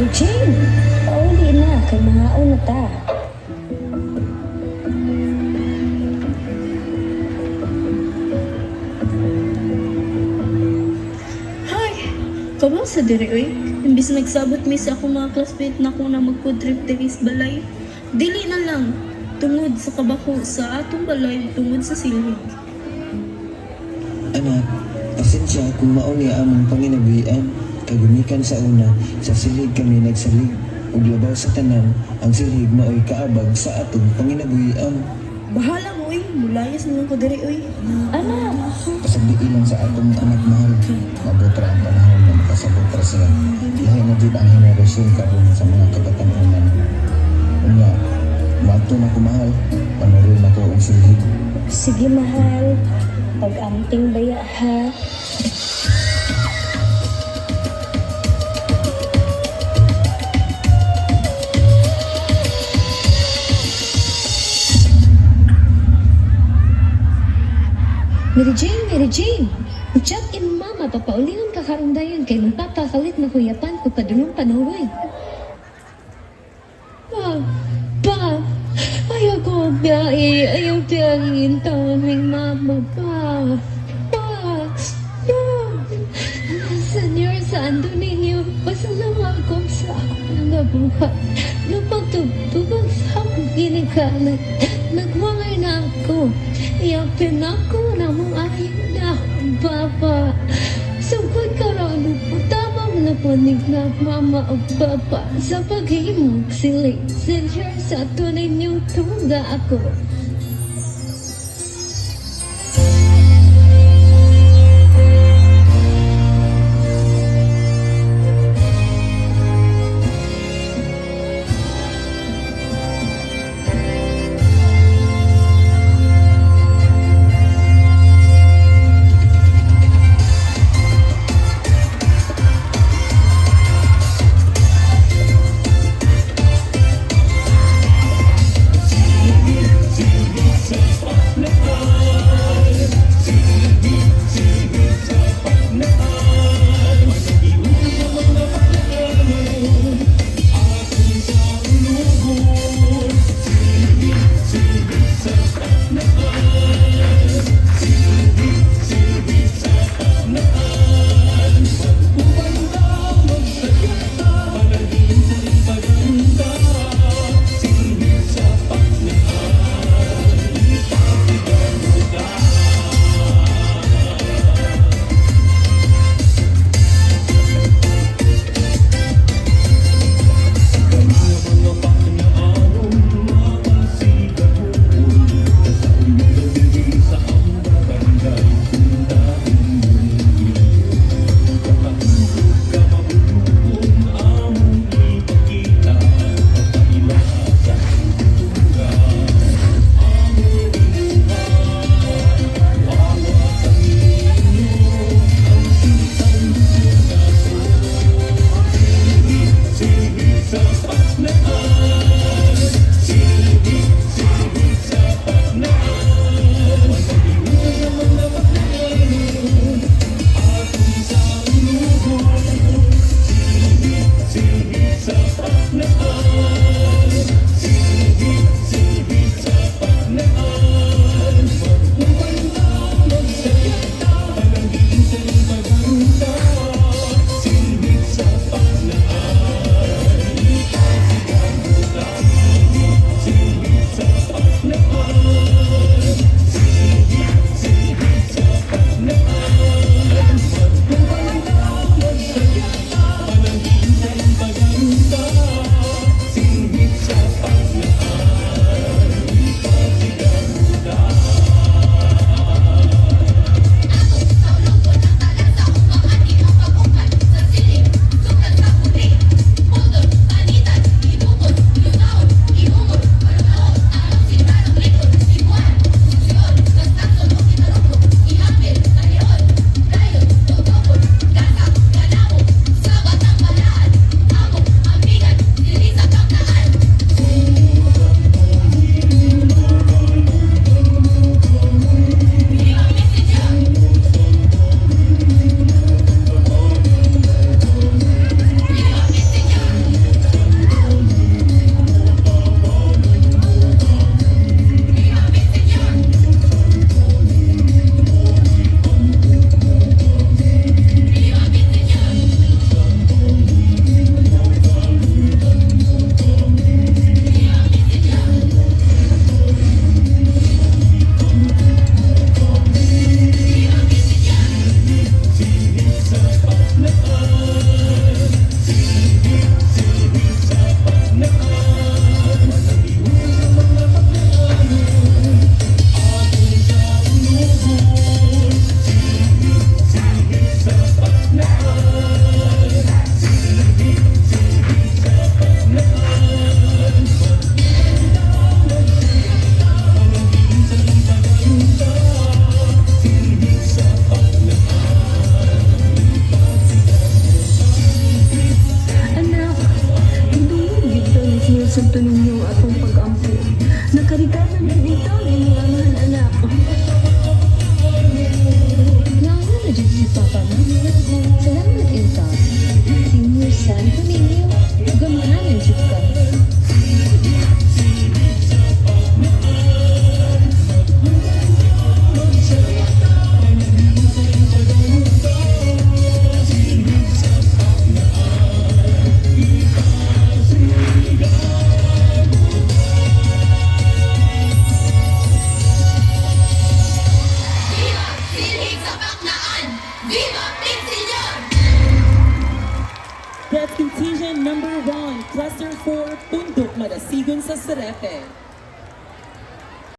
Mary Jane, pauli na, kay mahaon na ta. Hi! Kamu sa diri, oy? Imbis nagsabot mi sa akong mga classmate na kung na mag-food trip diri sa balay. Dili na lang. Tungod sa kabako sa atong balay, tungod sa Silhig. Anak, pasensya kung mauni among panginabuhian. Kagumikan sa una, sa Silhig kami nagsalig. Ug labaw sa tanan, ang Silhig maoy kaabag sa atong panginabuhian. Bahala mo, oy. Mulayas naman ko diri, oy. Anak, Pasagdiin lang sa atong anak mahal. Mabutra ang panahon na makasabutra sila. Lahi na dito ang henerasyon karon sa mga kabatanunan. Unya, mato na ko mahal. Panuloy na ko ang Silhig. sige mahal. Pag-amting baya ha. Mary Jane, ucap in mama, papaulingan ka karundayan kay magpapakalit na huyapan ko padulong panuloy. Pa, ayaw ko Byahe, ayaw Byahe, tawagin mama, pa. Senyor, saan doon ninyo? Pasalamat ko sa mga buhat. Napagtugtugag sa akong ginikalat. Nagwangay na ako. Iyapin ako na mong ayaw na, Papa. Sugod ka rin, utamang na panig na mama o Papa. Sa paghimog silig, senyor, sa tunay niyong tuga ako. sabto ninyo atong pag-ampo. Nakarikasan din ito ang inyong amahan anak. Lalo na dyan si Papa mo. Salamat ito. Senior Santo ninyo. Gamahanan dyan ka. Silhig sa Paknaan! Viva Dencio! That's contingent number 1, Cluster 4, Pundok Madasigon sa SAREPE.